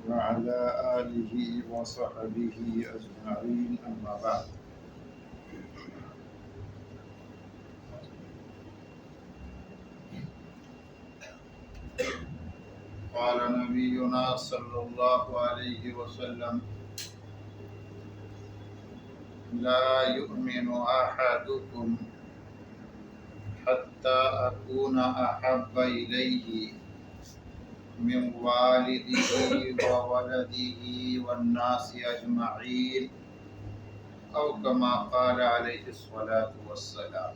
وعلى آله وصحبه أجمعين أما بعد قال نبينا صلى الله عليه وسلم لا يؤمن أحدكم حتى أكون أحب إليه من والده وولده والناس أجمعين أو كما قال عليه الصلاة والسلام۔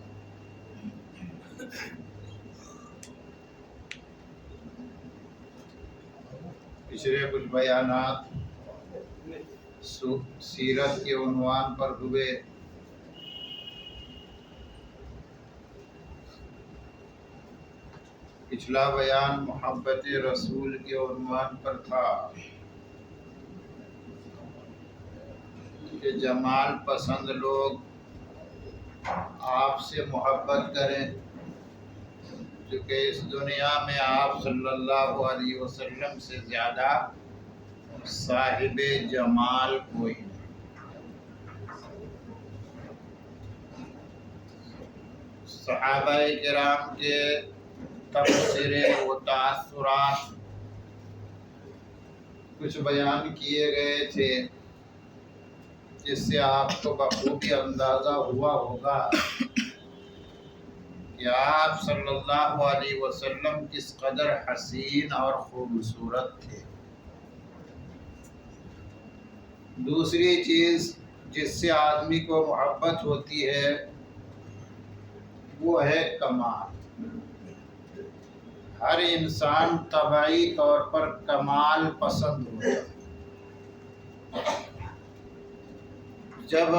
پچھلے کچھ بیانات سیرت کے عنوان پر ہوئے۔ پچھلا بیان محبت رسول کے عنوان پر تھا کہ جمال پسند لوگ آپ سے محبت کریں، کیونکہ اس دنیا میں آپ صلی اللہ علیہ وسلم سے زیادہ صاحب جمال کوئی نہیں۔ صحابہ کرام کے تبصرے و تاثرات کچھ بیان کیے گئے تھے، جس سے آپ کو بخوبی اندازہ ہوا ہوگا کہ آپ صلی اللہ علیہ وسلم کس قدر حسین اور خوبصورت تھے۔ دوسری چیز جس سے آدمی کو محبت ہوتی ہے وہ ہے کمال۔ ہر انسان طبعی طور پر کمال پسند ہوتا ہے۔ جب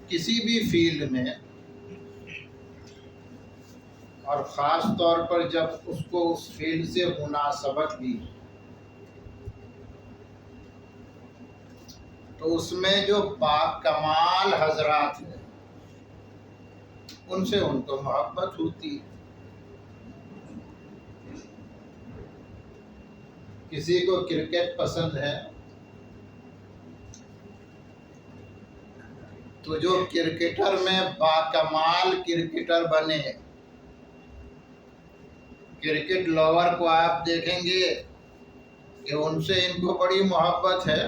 کسی بھی فیلڈ میں، اور خاص طور پر جب اس کو اس فیلڈ سے مناسبت بھی، تو اس میں جو باکمال حضرات ہیں ان سے ان کو محبت ہوتی ہے۔ کسی کو کرکٹ پسند ہے تو جو کرکٹر میں باکمال کرکٹر بنے، کرکٹ لور کو آپ دیکھیں گے کہ ان سے ان کو بڑی محبت ہے۔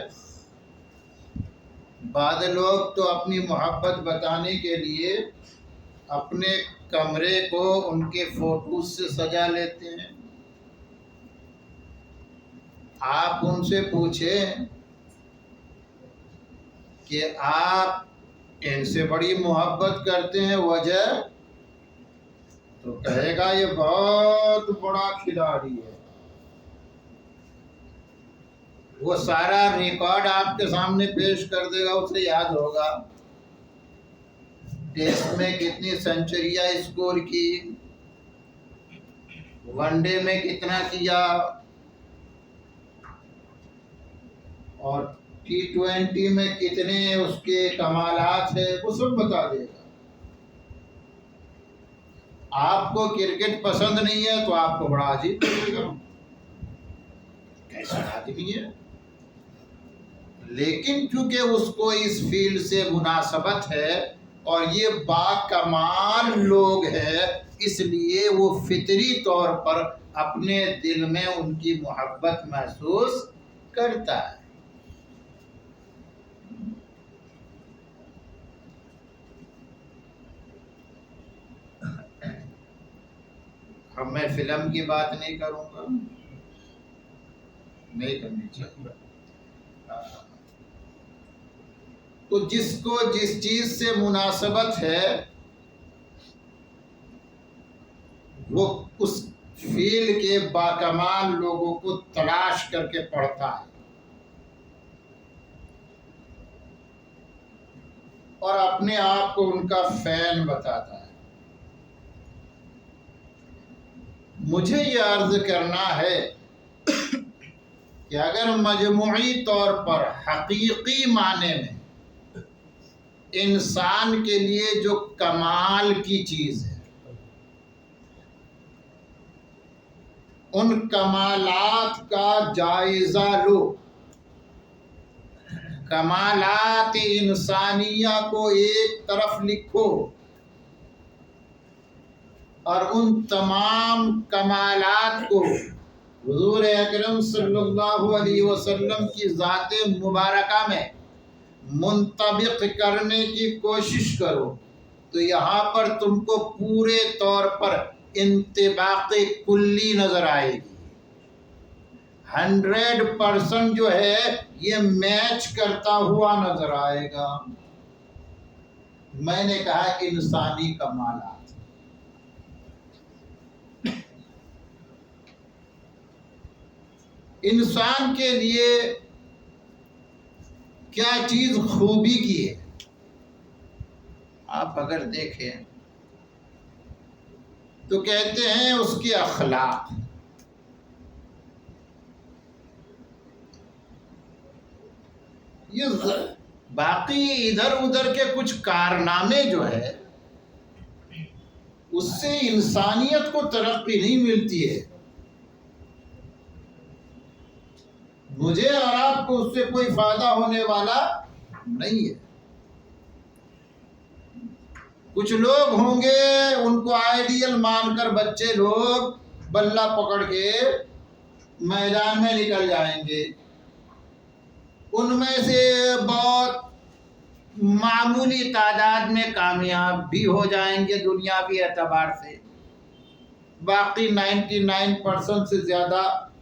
بعض لوگ تو اپنی محبت بتانے کے لیے اپنے کمرے کو ان کے فوٹوز سے سجا لیتے ہیں۔ آپ ان سے پوچھیں کہ آپ ان سے بڑی محبت کرتے ہیں، وجہ؟ تو کہے گا یہ بہت بڑا کھلاڑی ہے۔ وہ سارا ریکارڈ آپ کے سامنے پیش کر دے گا، اسے یاد ہوگا ٹیسٹ میں کتنی سنچریاں اسکور کی، ون ڈے میں کتنا کیا، اور T20 میں کتنے اس کے کمالات ہیں، وہ سب بتا دے گا۔ آپ کو کرکٹ پسند نہیں ہے تو آپ کو بڑا عجیب لگے گا، کیسا آدمی ہے۔ لیکن چونکہ اس کو اس فیلڈ سے مناسبت ہے اور یہ باکمال لوگ ہیں، اس لیے وہ فطری طور پر اپنے دل میں ان کی محبت محسوس کرتا ہے۔ اب میں فلم کی بات نہیں کروں گا، نہیں کرنی چاہیے۔ تو جس کو جس چیز سے مناسبت ہے وہ اس فیلڈ کے باکمال لوگوں کو تلاش کر کے پڑھتا ہے اور اپنے آپ کو ان کا فین بتاتا ہے۔ مجھے یہ عرض کرنا ہے کہ اگر مجموعی طور پر حقیقی معنی میں انسان کے لیے جو کمال کی چیز ہے ان کمالات کا جائزہ لو، کمالات انسانیہ کو ایک طرف لکھو اور ان تمام کمالات کو حضور اکرم صلی اللہ علیہ وسلم کی ذات مبارکہ میں منطبق کرنے کی کوشش کرو، تو یہاں پر تم کو پورے طور پر انطباق کلی نظر آئے گی۔ 100% جو ہے یہ میچ کرتا ہوا نظر آئے گا۔ میں نے کہا انسانی کمالات، انسان کے لیے کیا چیز خوبی کی ہے؟ آپ اگر دیکھیں تو کہتے ہیں اس کے اخلاق، یہ باقی ادھر ادھر کے کچھ کارنامے جو ہے اس سے انسانیت کو ترقی نہیں ملتی ہے، مجھے اور آپ کو اس سے کوئی فائدہ ہونے والا نہیں ہے۔ کچھ لوگ ہوں گے ان کو آئیڈیل مان کر بچے لوگ بلہ پکڑ کے میدان میں نکل جائیں گے، ان میں سے بہت معمولی تعداد میں کامیاب بھی ہو جائیں گے دنیاوی اعتبار سے، باقی 99% سے زیادہ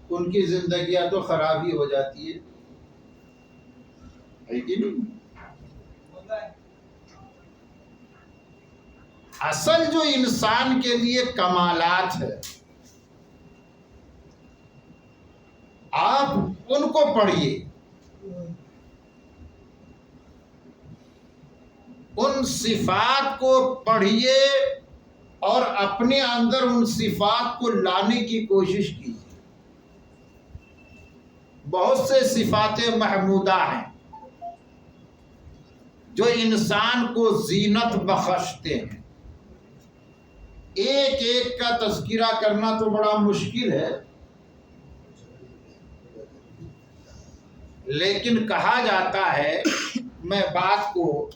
ان کی زندگیاں تو خراب ہی ہو جاتی ہے کہ نہیں؟ اصل جو انسان کے لیے کمالات ہے آپ ان کو پڑھیے، ان صفات کو پڑھیے اور اپنے اندر ان صفات کو لانے کی کوشش کیجیے۔ بہت سے صفات محمودہ ہیں جو انسان کو زینت بخشتے ہیں، ایک ایک کا تذکرہ کرنا تو بڑا مشکل ہے، لیکن کہا جاتا ہے، میں بات کو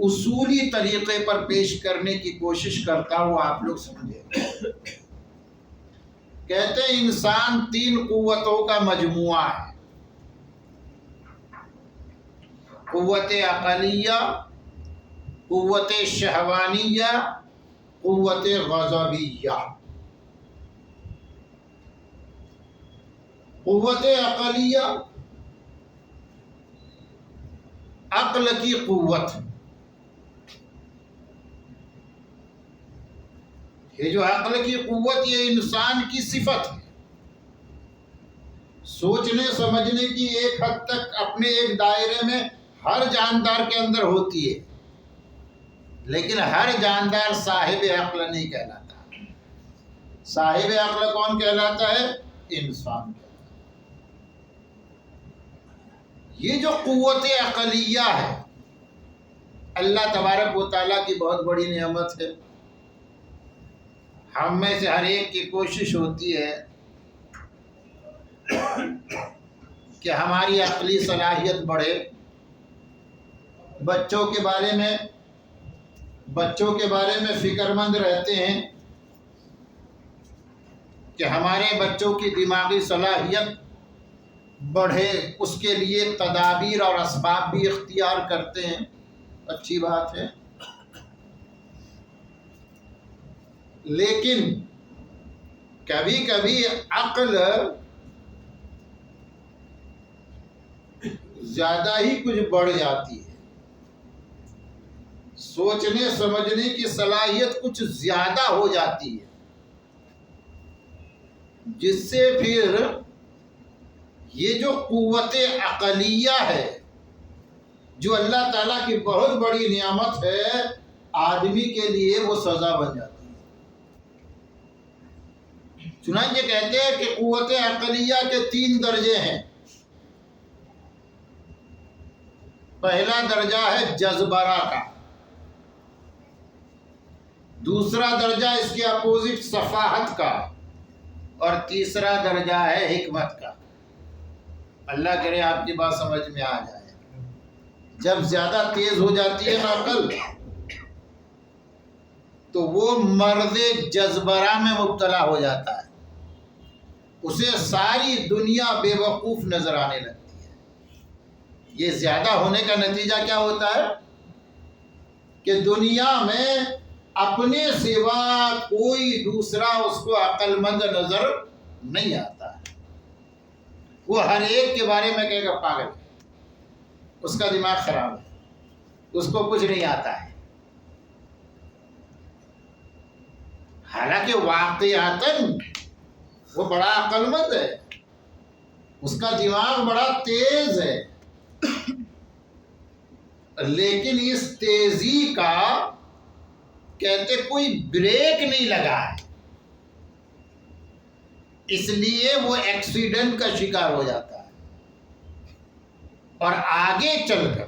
اصولی طریقے پر پیش کرنے کی کوشش کرتا ہوں، آپ لوگ سمجھیں۔ کہتے ہیں انسان 3 قوتوں کا مجموعہ ہے، قوت عقلیہ، قوت شہوانیہ، قوت غضبیہ۔ قوت عقلیہ عقل کی قوت، یہ جو عقل کی قوت یہ انسان کی صفت ہے، سوچنے سمجھنے کی ایک حد تک اپنے ایک دائرے میں ہر جاندار کے اندر ہوتی ہے، لیکن ہر جاندار صاحب عقل نہیں کہلاتا۔ صاحب عقل کون کہلاتا ہے؟ انسان کہلاتا ہے۔ یہ جو قوت عقلیہ ہے اللہ تبارک و تعالیٰ کی بہت بڑی نعمت ہے۔ ہم میں سے ہر ایک کی کوشش ہوتی ہے کہ ہماری عقلی صلاحیت بڑھے، بچوں کے بارے میں فکر مند رہتے ہیں کہ ہمارے بچوں کی دماغی صلاحیت بڑھے، اس کے لیے تدابیر اور اسباب بھی اختیار کرتے ہیں، اچھی بات ہے، لیکن کبھی کبھی عقل زیادہ ہی کچھ بڑھ جاتی ہے، سوچنے سمجھنے کی صلاحیت کچھ زیادہ ہو جاتی ہے، جس سے پھر یہ جو قوت عقلیہ ہے جو اللہ تعالیٰ کی بہت بڑی نعمت ہے، آدمی کے لیے وہ سزا بن جاتی ہے۔ چنانچہ کہتے ہیں کہ قوت عقلیہ کے 3 درجے ہیں۔ پہلا درجہ ہے جذبرہ کا، دوسرا درجہ اس کے اپوزٹ صفاحت کا، اور تیسرا درجہ ہے حکمت کا. اللہ کرے آپ کی بات سمجھ میں آ جائے. جب زیادہ تیز ہو جاتی ہے نا عقل تو وہ مرض جذبرہ میں مبتلا ہو جاتا ہے. اسے ساری دنیا بے وقوف نظر آنے لگتی ہے. یہ زیادہ ہونے کا نتیجہ کیا ہوتا ہے کہ دنیا میں اپنے سوا کوئی دوسرا اس کو عقل مند نظر نہیں آتا ہے. وہ ہر ایک کے بارے میں کہے گا پاگل ہے، اس کا دماغ خراب ہے، اس کو کچھ نہیں آتا ہے. حالانکہ واقعاتاً وہ بڑا عقل مند ہے، اس کا دماغ بڑا تیز ہے، لیکن اس تیزی کا کہتے کوئی بریک نہیں لگا ہے، اس لیے وہ ایکسیڈنٹ کا شکار ہو جاتا ہے. اور آگے چل کر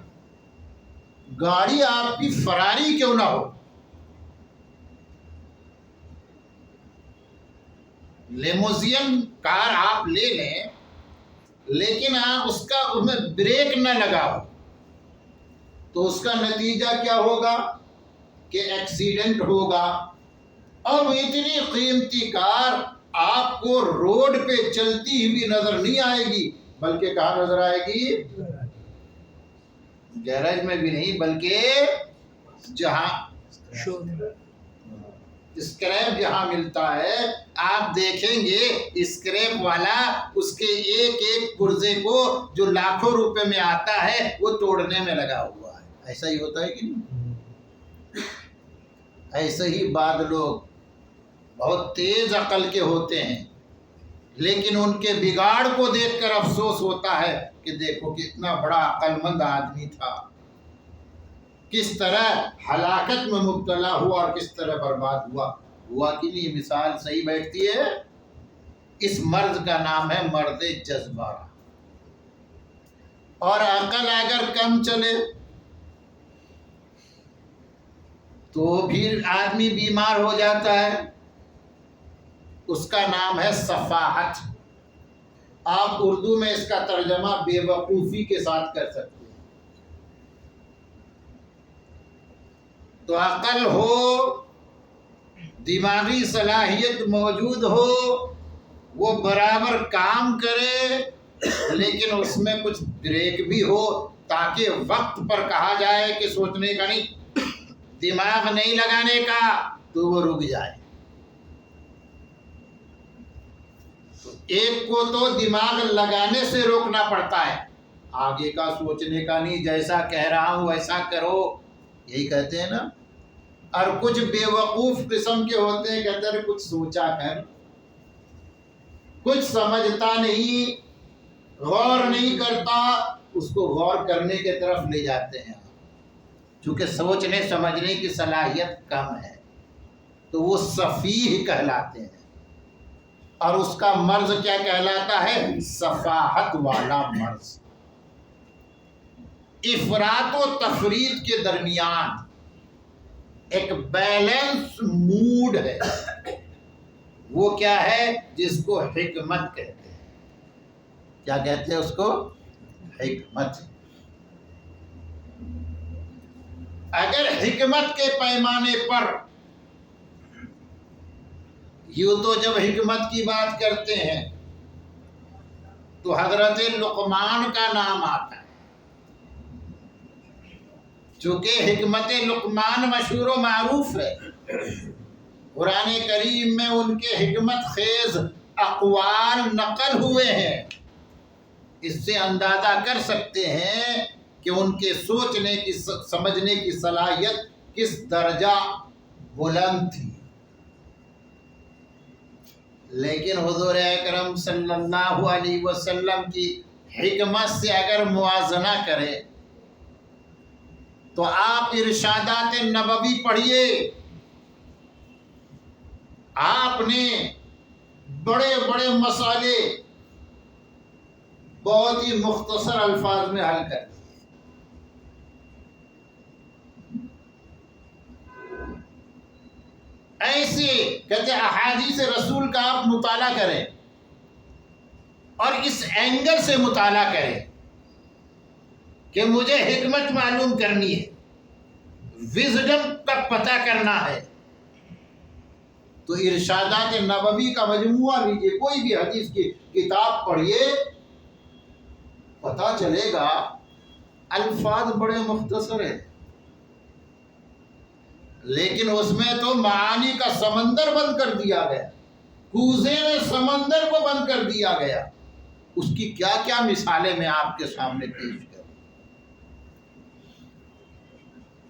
گاڑی آپ کی فراری کیوں نہ ہو، لیموزین کار آپ لے لیں، لیکن آپ اس کا اس میں بریک نہ لگاؤ تو اس کا نتیجہ کیا ہوگا کہ ایکسیڈنٹ ہوگا. اور اتنی قیمتی کار آپ کو روڈ پہ چلتی ہوئی نظر نہیں آئے گی، بلکہ کہاں نظر آئے گی؟ گیراج میں بھی نہیں، بلکہ جہاں اسکریپ جہاں ملتا ہے آپ دیکھیں گے اسکریپ والا اس کے ایک ایک پرزے کو جو لاکھوں روپے میں آتا ہے وہ توڑنے میں لگا ہوا ہے. ایسا ہی ہوتا ہے کہ نہیں؟ ایسے ہی بعض لوگ بہت تیز عقل کے ہوتے ہیں، لیکن ان کے بگاڑ کو دیکھ کر افسوس ہوتا ہے کہ دیکھو کتنا بڑا عقل مند آدمی تھا، کس طرح ہلاکت میں مبتلا ہوا اور کس طرح برباد ہوا کہ نہیں. مثال صحیح بیٹھتی ہے. اس مرض کا نام ہے مرض جذبہ. اور عقل اگر کم چلے تو پھر آدمی بیمار ہو جاتا ہے، اس کا نام ہے صفاحت. آپ اردو میں اس کا ترجمہ بے وقوفی کے ساتھ کر سکتے ہیں. تو عقل ہو، دماغی صلاحیت موجود ہو، وہ برابر کام کرے، لیکن اس میں کچھ بریک بھی ہو تاکہ وقت پر کہا جائے کہ سوچنے کا نہیں، دماغ نہیں لگانے کا، تو وہ رک جائے. ایک کو تو دماغ لگانے سے روکنا پڑتا ہے، آگے کا سوچنے کا نہیں، جیسا کہہ رہا ہوں ویسا کرو، یہی کہتے ہیں نا. اور کچھ بے وقوف قسم کے ہوتے ہیں، کہتے ہیں کچھ سوچا کر، کچھ سمجھتا نہیں، غور نہیں کرتا، اس کو غور کرنے کے طرف لے جاتے ہیں. چونکہ سوچنے سمجھنے کی صلاحیت کم ہے تو وہ سفیہ کہلاتے ہیں. اور اس کا مرض کیا کہلاتا ہے؟ صفاحت والا مرض. افراط و تفریط کے درمیان ایک بیلنس موڈ ہے، وہ کیا ہے؟ جس کو حکمت کہتے ہیں. کیا کہتے ہیں اس کو؟ حکمت. اگر حکمت کے پیمانے پر یوں تو جب حکمت کی بات کرتے ہیں تو حضرت لقمان کا نام آتا ہے، چونکہ حکمت لقمان مشہور و معروف ہے. قرآن کریم میں ان کے حکمت خیز اقوال نقل ہوئے ہیں. اس سے اندازہ کر سکتے ہیں کہ ان کے سوچنے کی سمجھنے کی صلاحیت کس درجہ بلند تھی. لیکن حضور اکرم صلی اللہ علیہ وسلم کی حکمت سے اگر موازنہ کرے تو آپ ارشادات نبوی پڑھیے. آپ نے بڑے بڑے مسئلے بہت ہی مختصر الفاظ میں حل کر دیے. ایسے کہتے احادیث رسول کا آپ مطالعہ کریں اور اس اینگل سے مطالعہ کریں کہ مجھے حکمت معلوم کرنی ہے، وزڈم کا پتہ کرنا ہے، تو ارشادات نبوی کا مجموعہ لیجیے، کوئی بھی حدیث کی کتاب پڑھیے، پتہ چلے گا الفاظ بڑے مختصر ہیں لیکن اس میں تو معانی کا سمندر بند کر دیا گیا، کوزے میں سمندر کو بند کر دیا گیا۔ اس کی کیا کیا مثالیں میں آپ کے سامنے پیش کروں۔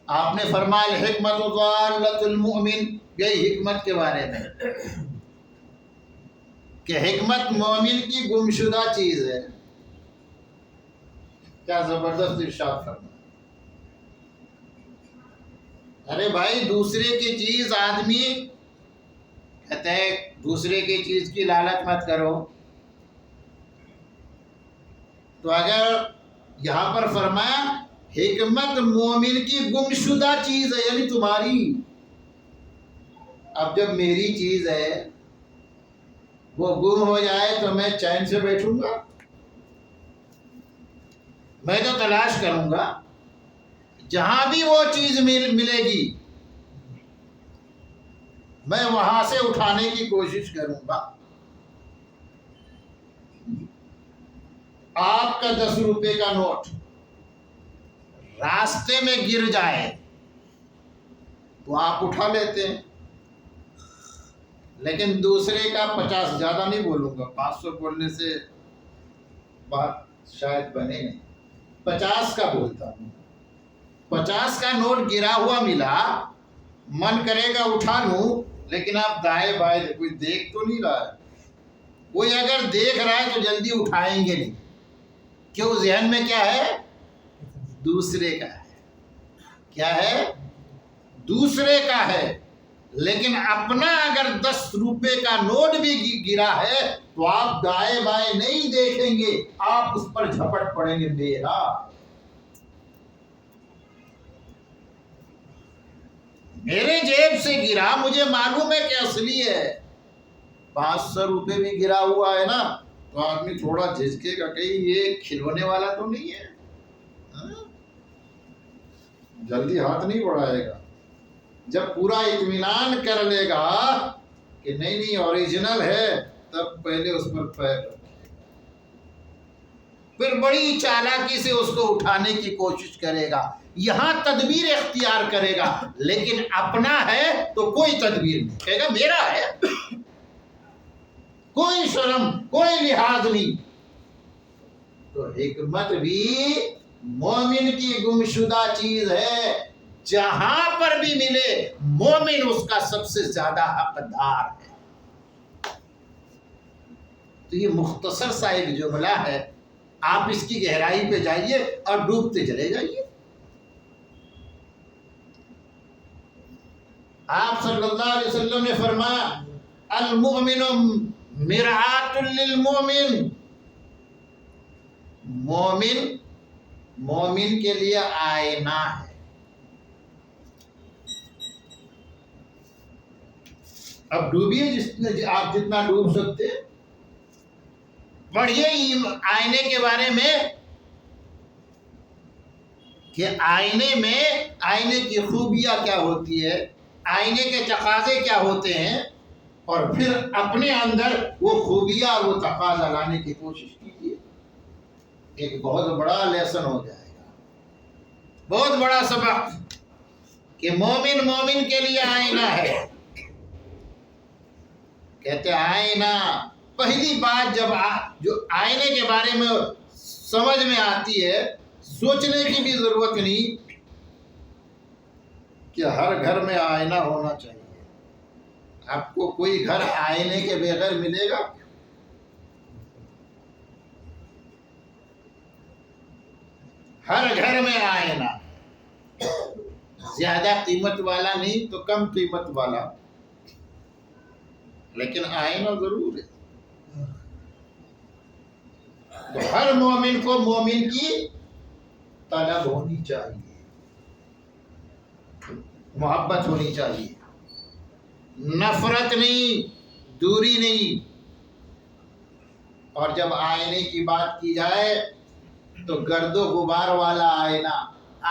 آپ نے فرمایا حکمت ضالۃ المؤمن، یہی حکمت کے بارے میں کہ حکمت مومن کی گمشدہ چیز ہے۔ کیا زبردست ارشاد فرمایا۔ ارے بھائی دوسرے کی چیز آدمی کہتے ہیں دوسرے کی چیز کی لالچ مت کرو، تو اگر یہاں پر فرمایا حکمت مومن کی گمشدہ چیز ہے یعنی تمہاری، اب جب میری چیز ہے وہ گم ہو جائے تو میں چین سے بیٹھوں گا؟ میں تو تلاش کروں گا، جہاں بھی وہ چیز ملے گی میں وہاں سے اٹھانے کی کوشش کروں گا۔ آپ کا 10 روپے کا نوٹ راستے میں گر جائے تو آپ اٹھا لیتے ہیں، لیکن دوسرے کا 50، زیادہ نہیں بولوں گا، 500 بولنے سے بات شاید بنے نہیں، 50 کا بولتا ہوں۔ 50 کا نوٹ گرا ہوا ملا، من کرے گا اٹھا لوں، لیکن آپ دائیں بائیں کوئی دیکھ تو نہیں رہا ہے، کوئی اگر دیکھ رہا ہے تو جلدی اٹھائیں گے نہیں، کیوں؟ ذہن میں کیا ہے؟ دوسرے کا ہے۔ کیا ہے؟ دوسرے کا ہے۔ لیکن اپنا اگر 10 روپے کا نوٹ بھی گرا ہے تو آپ دائیں بائیں نہیں دیکھیں گے، آپ اس پر جھپٹ پڑیں گے، میرا میرے جیب سے گرا، مجھے معلوم ہے کہ اصلی ہے۔ 500 روپے بھی گرا ہوا ہے نا تو آدمی تھوڑا جھجکے گا، کہیں یہ کھلونے والا تو نہیں ہے، جلدی ہاتھ نہیں بڑھائے گا۔ جب پورا اطمینان کر لے گا کہ نہیں نہیں اوریجنل ہے، تب پہلے اس پر پیر رکھے، پھر بڑی چالاکی سے اس کو اٹھانے کی کوشش کرے گا، یہاں تدبیر اختیار کرے گا، لیکن اپنا ہے تو کوئی تدبیر نہیں، کہے گا میرا ہے، کوئی شرم کوئی لحاظ نہیں۔ تو حکمت بھی مومن کی گمشدہ چیز ہے، جہاں پر بھی ملے مومن اس کا سب سے زیادہ حقدار ہے۔ تو یہ مختصر سا ایک جملہ ہے، آپ اس کی گہرائی پہ جائیے اور ڈوبتے چلے جائیے۔ آپ صلی اللہ علیہ وسلم نے فرمایا المؤمن مرآۃ للمؤمن، مومن کے لیے آئینہ ہے۔ اب ڈوبیے آپ جتنا ڈوب سکتے، پڑھیے آئینے کے بارے میں کہ آئینے کی خوبیاں کیا ہوتی ہے، آئینے کے تقاضے کیا ہوتے ہیں، اور پھر اپنے اندر وہ خوبیاں اور وہ تقاضا لانے کی کوشش کیجیے۔ ایک بہت بڑا لیسن ہو جائے گا، بہت بڑا سبق کہ مومن کے لیے آئینہ ہے۔ کہتے آئینہ، پہلی بات جب جو آئینے کے بارے میں سمجھ میں آتی ہے، سوچنے کی بھی ضرورت نہیں کہ ہر گھر میں آئینہ ہونا چاہیے۔ آپ کو کوئی گھر آئینے کے بغیر ملے گا؟ ہر گھر میں آئینہ، زیادہ قیمت والا نہیں تو کم قیمت والا، لیکن آئینہ ضرور ہے۔ تو ہر مومن کو مومن کی طلب ہونی چاہیے، محبت ہونی چاہیے۔ نفرت نہیں، دوری نہیں۔ اور جب آئینے کی بات کی جائے تو گرد و غبار والا آئینہ،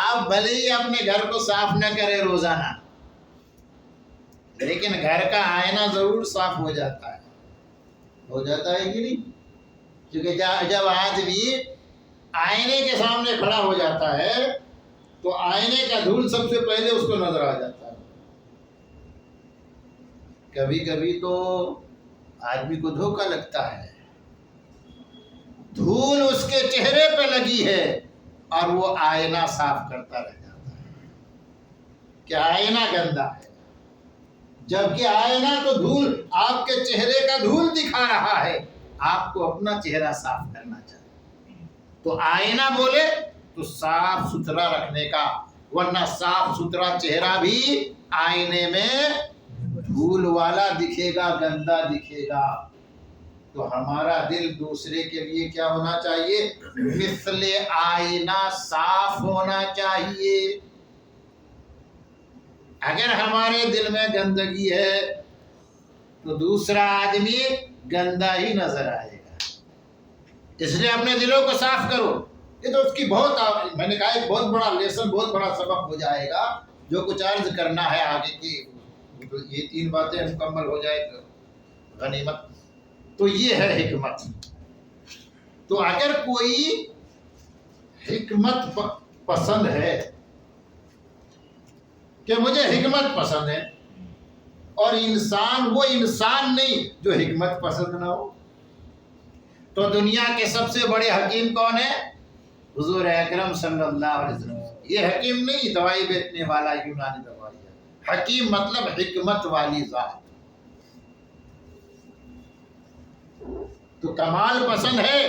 آپ بھلے ہی اپنے گھر کو صاف نہ کریں روزانہ، لیکن گھر کا آئینہ ضرور صاف ہو جاتا ہے۔ ہو جاتا ہے کہ نہیں؟ کیونکہ جب آدمی آئینے کے سامنے کھڑا ہو جاتا ہے تو آئینے کا دھول سب سے پہلے اس کو نظر آ جاتا ہے۔ کبھی کبھی تو آدمی کو دھوکہ لگتا ہے، دھول اس کے چہرے پہ لگی ہے اور وہ آئینہ صاف کرتا رہ جاتا ہے کہ آئینہ گندا ہے، جبکہ آئینہ تو دھول، آپ کے چہرے کا دھول دکھا رہا ہے، آپ کو اپنا چہرہ صاف کرنا چاہیے۔ تو آئینہ بولے تو صاف ستھرا رکھنے کا، ورنہ صاف ستھرا چہرہ بھی آئینے میں دھول والا دکھے گا، گندا دکھے گا۔ تو ہمارا دل دوسرے کے لیے کیا ہونا چاہیے؟ مثل آئینہ صاف ہونا چاہیے۔ اگر ہمارے دل میں گندگی ہے تو دوسرا آدمی گندا ہی نظر آئے گا۔ اس لیے اپنے دلوں کو صاف کرو۔ یہ تو اس کی بہت، میں نے کہا ایک بہت بڑا لیسن، بہت بڑا سبق ہو جائے گا۔ جو کچھ عرض کرنا ہے آگے کی، یہ 3 باتیں مکمل ہو جائے تو غنیمت۔ تو یہ ہے حکمت۔ تو اگر کوئی حکمت پسند ہے کہ مجھے حکمت پسند ہے، اور انسان وہ انسان نہیں جو حکمت پسند نہ ہو، تو دنیا کے سب سے بڑے حکیم کون ہے؟ حضور اکرم صلی اللہ علیہ وسلم۔ یہ حکیم نہیں دوائی بیچنے والا یونانی دوائی ہے، حکیم مطلب حکمت والی ذات۔ تو کمال پسند ہے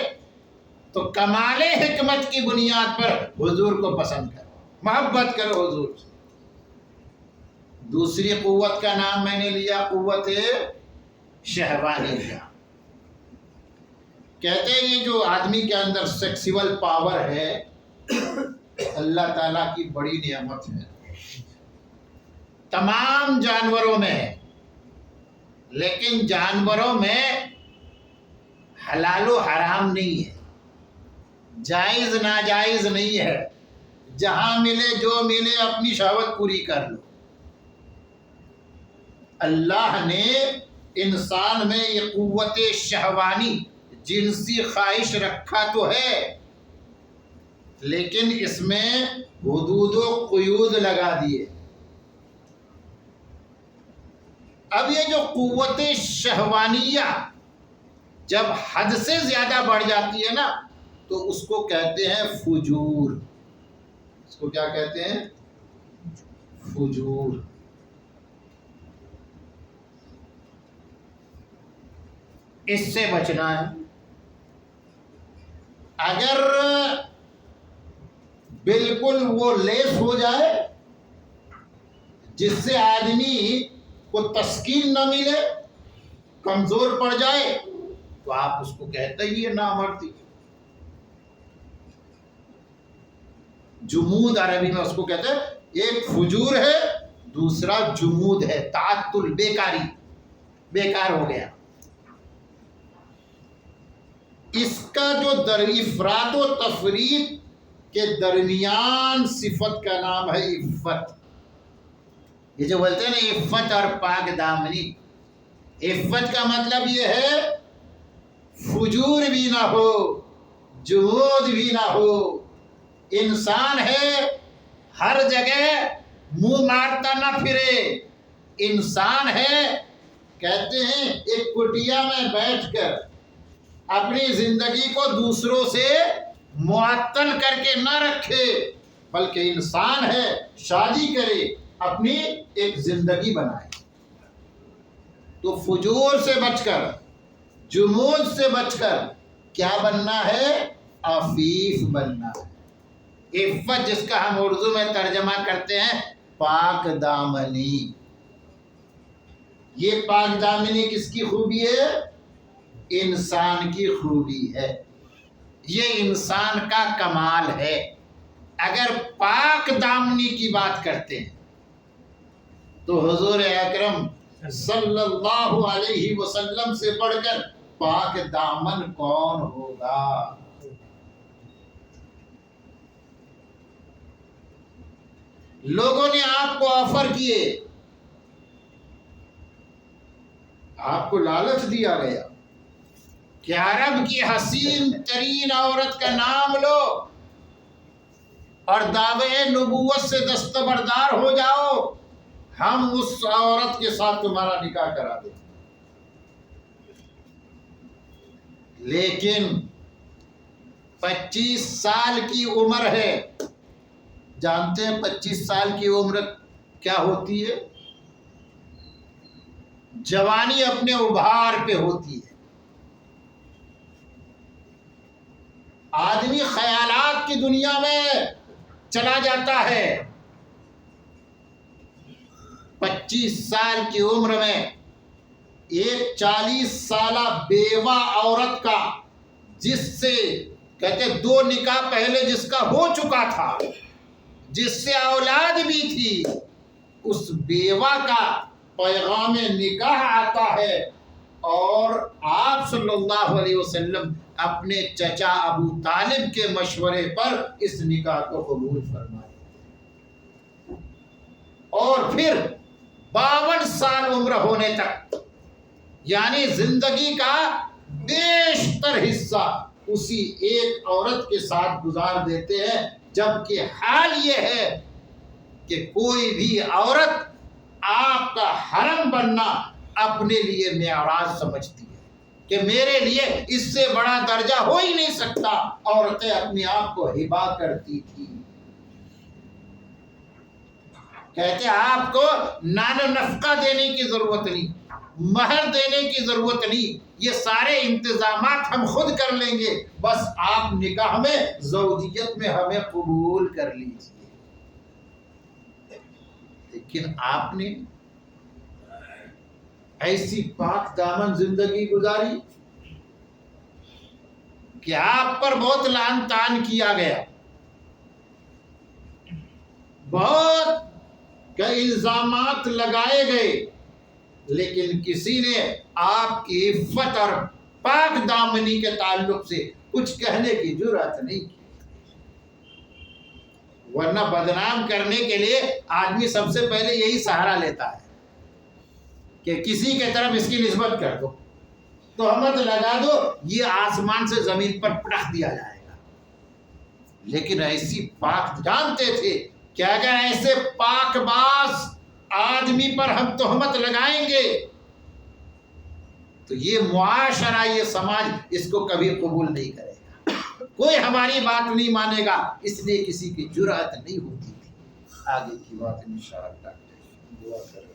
تو کمال حکمت کی بنیاد پر حضور کو پسند کرو، محبت کرو حضور سے۔ دوسری قوت کا نام میں نے لیا قوت شہوانیہ۔ کہتے ہیں یہ جو آدمی کے اندر سیکسول پاور ہے، اللہ تعالیٰ کی بڑی نعمت ہے۔ تمام جانوروں میں ہے، لیکن جانوروں میں حلال و حرام نہیں ہے، جائز ناجائز نہیں ہے۔ جہاں ملے جو ملے اپنی شہوت پوری کر لو۔ اللہ نے انسان میں یہ قوت شہوانی، جنسی خواہش رکھا تو ہے، لیکن اس میں حدود و قیود لگا دیے۔ اب یہ جو قوت شہوانیہ جب حد سے زیادہ بڑھ جاتی ہے نا، تو اس کو کہتے ہیں فجور۔ اس کو کیا کہتے ہیں؟ فجور۔ اس سے بچنا ہے۔ اگر بالکل وہ لیس ہو جائے جس سے آدمی کو تسکین نہ ملے، کمزور پڑ جائے، تو آپ اس کو کہتے ہی نامردی۔ جمود عربی میں اس کو کہتے ہیں، ایک فجور ہے، دوسرا جمود ہے، تعطل، بیکاری، بیکار ہو گیا۔ اس کا جو افراط و تفریط کے درمیان صفت کا نام ہے عفت۔ یہ جو بولتے ہیں نا عفت اور پاک دامنی، عفت کا مطلب یہ ہے فجور بھی نہ ہو، جمود بھی نہ ہو۔ انسان ہے، ہر جگہ منہ مارتا نہ پھرے۔ انسان ہے، کہتے ہیں ایک کٹیا میں بیٹھ کر اپنی زندگی کو دوسروں سے معطل کر کے نہ رکھے، بلکہ انسان ہے شادی کرے، اپنی ایک زندگی بنائے۔ تو فجور سے بچ کر، جمود سے بچ کر کیا بننا ہے؟ عفیف بننا ہے۔ عفت جس کا ہم اردو میں ترجمہ کرتے ہیں پاک دامنی۔ یہ پاک دامنی کس کی خوبی ہے؟ انسان کی خوبی ہے، یہ انسان کا کمال ہے۔ اگر پاک دامنی کی بات کرتے ہیں تو حضور اکرم صلی اللہ علیہ وسلم سے بڑھ کر پاک دامن کون ہوگا؟ لوگوں نے آپ کو آفر کیے، آپ کو لالچ دیا گیا کہ عرب کی حسین ترین عورت کا نام لو اور دعوے نبوت سے دستبردار ہو جاؤ، ہم اس عورت کے ساتھ تمہارا نکاح کرا دیں۔ لیکن 25 سال کی عمر ہے، جانتے ہیں 25 سال کی عمر کیا ہوتی ہے؟ جوانی اپنے ابھار پہ ہوتی ہے، آدمی خیالات کی دنیا میں چلا جاتا ہے۔ 25 سال کی عمر میں ایک 40 سالہ بیوہ عورت کا، جس سے کہتے 2 نکاح پہلے جس کا ہو چکا تھا، جس سے اولاد بھی تھی، اس بیوہ کا پیغام نکاح آتا ہے اور آپ صلی اللہ علیہ وسلم اپنے چچا ابو طالب کے مشورے پر اس نکاح کو قبول فرمائے، اور پھر 52 سال عمر ہونے تک، یعنی زندگی کا بیشتر حصہ اسی ایک عورت کے ساتھ گزار دیتے ہیں، جبکہ حال یہ ہے کہ کوئی بھی عورت آپ کا حرم بننا اپنے لیے معراج سمجھتی ہے کہ میرے لیے اس سے بڑا درجہ ہو ہی نہیں سکتا۔ عورتیں اپنے آپ کو ہبا کرتی تھی، کہتے آپ کو نان و نفقہ دینے کی ضرورت نہیں، مہر دینے کی ضرورت نہیں، یہ سارے انتظامات ہم خود کر لیں گے، بس آپ نکاح میں زوجیت میں ہمیں قبول کر لیجیے۔ لیکن آپ نے ایسی پاک دامن زندگی گزاری کہ آپ پر بہت لعن طعن کیا گیا، بہت کا الزامات لگائے گئے، لیکن کسی نے آپ کی عفت اور پاک دامنی کے تعلق سے کچھ کہنے کی جرأت نہیں کی، ورنہ بدنام کرنے کے لیے آدمی سب سے پہلے یہی سہارا لیتا ہے کہ کسی کے طرف اس کی نسبت کر دو، تہمت لگا دو، یہ آسمان سے زمین پر پٹخ دیا جائے گا۔ لیکن ایسی پاک جانتے تھے کہ اگر ایسے پاک باز آدمی پر ہم تہمت لگائیں گے تو یہ معاشرہ، یہ سماج اس کو کبھی قبول نہیں کرے گا، کوئی ہماری بات نہیں مانے گا، اس لیے کسی کی جرأت نہیں ہوتی تھی۔ آگے کی بات انشاءاللہ دعا کریں۔